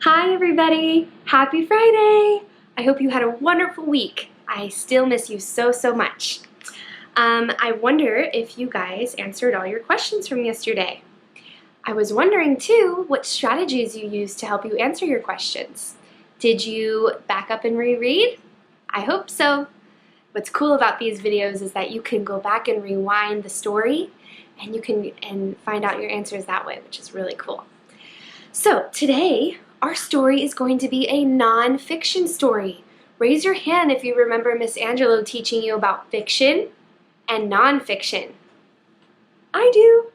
Hi everybody! Happy Friday! I hope you had a wonderful week. I still miss you so much. I wonder if you guys answered all your questions from yesterday. I was wondering too what strategies you used to help you answer your questions. Did you back up and reread? I hope so. What's cool about these videos is that you can go back and rewind the story and you can find out your answers that way, which is really cool. So today, our story is going to be a non-fiction story. Raise your hand if you remember Miss Angelo teaching you about fiction and non-fiction. I do.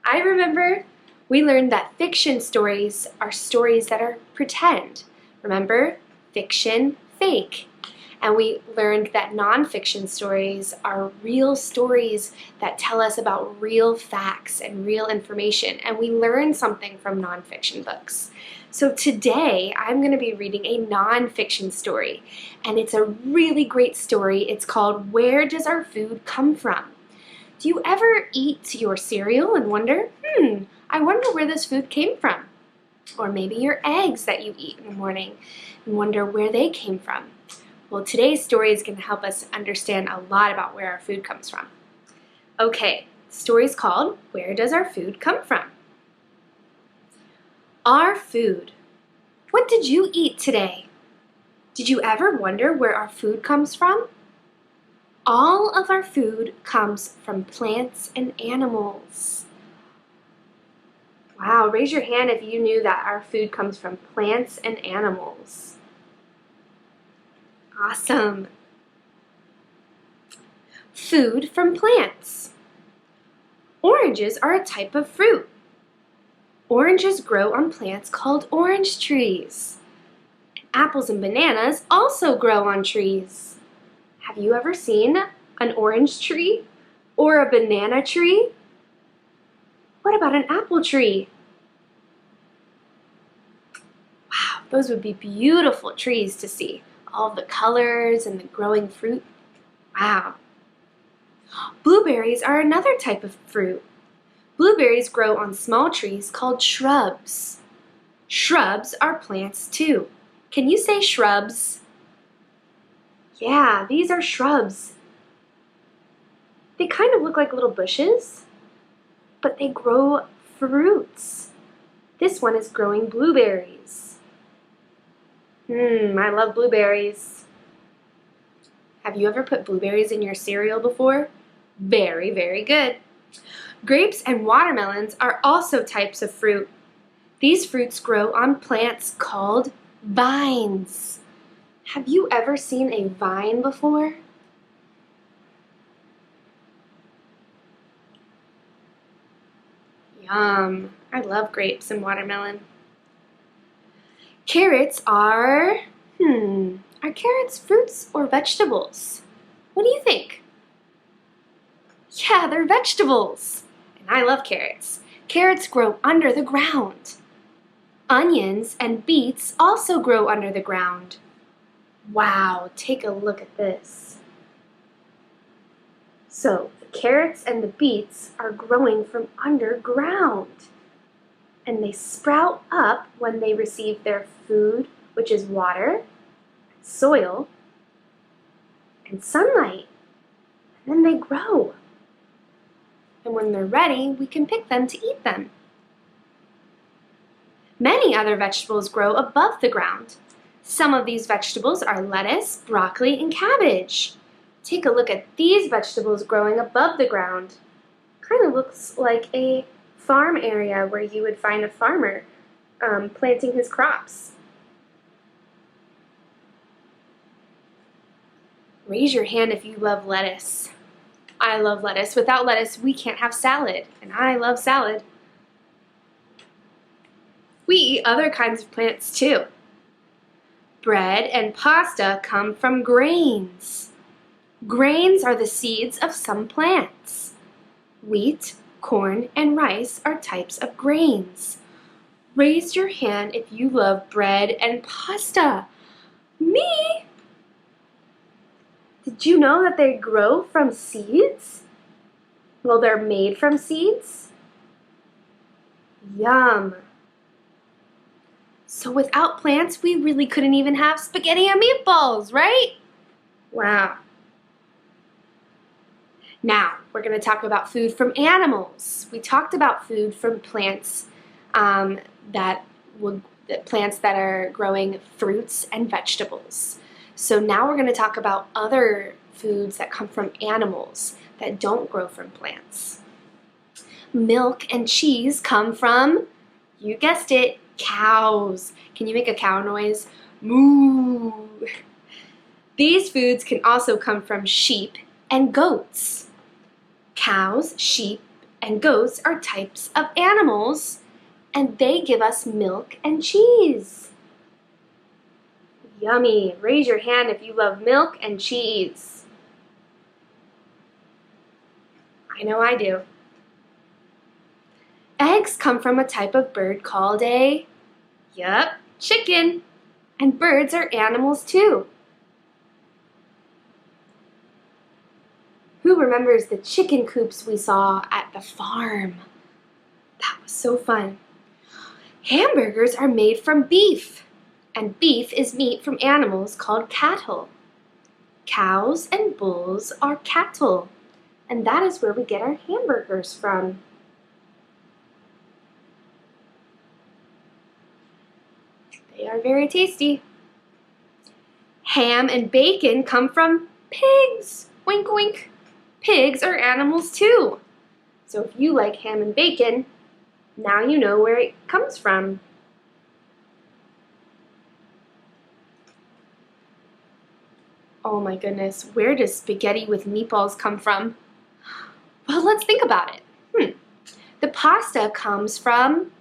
I remember. We learned that fiction stories are stories that are pretend. Remember? Fiction, fake. And we learned that non-fiction stories are real stories that tell us about real facts and real information. And we learn something from non-fiction books. So today, I'm going to be reading a non-fiction story. And it's a really great story. It's called Where Does Our Food Come From? Do you ever eat your cereal and wonder, I wonder where this food came from? Or maybe your eggs that you eat in the morning and wonder where they came from. Well, today's story is going to help us understand a lot about where our food comes from. Okay, the story is called Where Does Our Food Come From? Our food. What did you eat today? Did you ever wonder where our food comes from? All of our food comes from plants and animals. Wow, raise your hand if you knew that our food comes from plants and animals. Awesome. Food from plants. Oranges are a type of fruit. Oranges grow on plants called orange trees. Apples and bananas also grow on trees. Have you ever seen an orange tree or a banana tree? What about an apple tree? Wow, those would be beautiful trees to see. All the colors and the growing fruit. Wow. Blueberries are another type of fruit. Blueberries grow on small trees called shrubs. Shrubs are plants too. Can you say shrubs? Yeah, these are shrubs. They kind of look like little bushes, but they grow fruits. This one is growing blueberries. I love blueberries. Have you ever put blueberries in your cereal before? Very, very good. Grapes and watermelons are also types of fruit. These fruits grow on plants called vines. Have you ever seen a vine before? Yum. I love grapes and watermelon. Carrots are carrots fruits or vegetables? What do you think? Yeah, they're vegetables. And I love carrots. Carrots grow under the ground. Onions and beets also grow under the ground. Wow, take a look at this. So, the carrots and the beets are growing from underground. And they sprout up when they receive their food, which is water, soil, and sunlight. And then they grow. And when they're ready, we can pick them to eat them. Many other vegetables grow above the ground. Some of these vegetables are lettuce, broccoli, and cabbage. Take a look at these vegetables growing above the ground. Kind of looks like a farm area where you would find a farmer planting his crops. Raise your hand if you love lettuce. I love lettuce. Without lettuce, we can't have salad, and I love salad. We eat other kinds of plants too. Bread and pasta come from grains. Grains are the seeds of some plants. Wheat, corn, and rice are types of grains. Raise your hand if you love bread and pasta. Me? Did you know that they grow from seeds? Well, they're made from seeds. Yum. So without plants, we really couldn't even have spaghetti and meatballs, right? Wow. Now, we're going to talk about food from animals. We talked about food from plants plants that are growing fruits and vegetables. So now we're going to talk about other foods that come from animals that don't grow from plants. Milk and cheese come from, you guessed it, cows. Can you make a cow noise? Moo! These foods can also come from sheep and goats. Cows, sheep, and goats are types of animals, and they give us milk and cheese. Yummy! Raise your hand if you love milk and cheese. I know I do. Eggs come from a type of bird called chicken. And birds are animals too. Who remembers the chicken coops we saw at the farm? That was so fun. Hamburgers are made from beef, and beef is meat from animals called cattle. Cows and bulls are cattle, and that is where we get our hamburgers from. They are very tasty. Ham and bacon come from pigs. Wink, wink. Pigs are animals too. So if you like ham and bacon, now you know where it comes from. Oh my goodness, where does spaghetti with meatballs come from? Well, let's think about it. The pasta comes from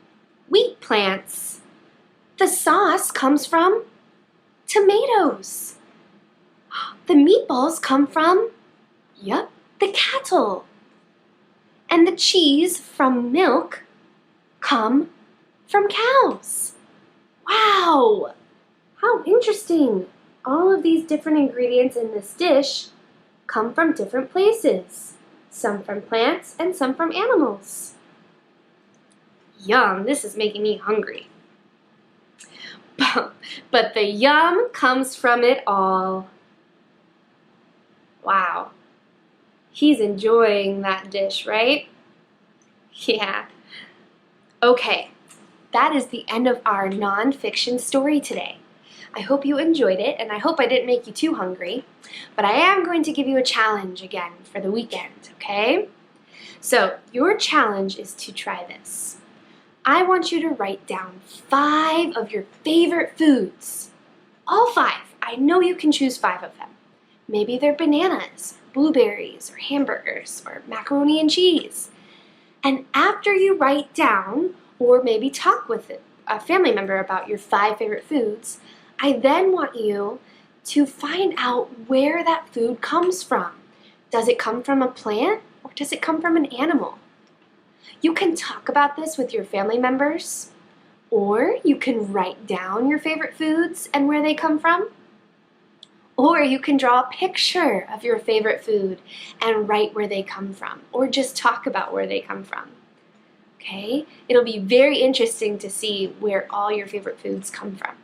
wheat plants. The sauce comes from tomatoes. The meatballs come from, the cattle. And the cheese from milk come from cows. Wow! How interesting! All of these different ingredients in this dish come from different places. Some from plants and some from animals. Yum, this is making me hungry. But the yum comes from it all. Wow. He's enjoying that dish, right? Yeah. Okay, that is the end of our nonfiction story today. I hope you enjoyed it, and I hope I didn't make you too hungry, but I am going to give you a challenge again for the weekend, okay? So, your challenge is to try this. I want you to write down 5 of your favorite foods. All 5. I know you can choose 5 of them. Maybe they're bananas, blueberries, or hamburgers, or macaroni and cheese. And after you write down, or maybe talk with a family member about your 5 favorite foods, I then want you to find out where that food comes from. Does it come from a plant, or does it come from an animal? You can talk about this with your family members, or you can write down your favorite foods and where they come from. Or you can draw a picture of your favorite food and write where they come from, or just talk about where they come from. Okay? It'll be very interesting to see where all your favorite foods come from.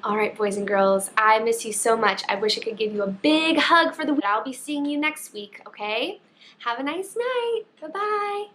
All right, boys and girls, I miss you so much. I wish I could give you a big hug for the week. I'll be seeing you next week, okay? Have a nice night. Bye-bye.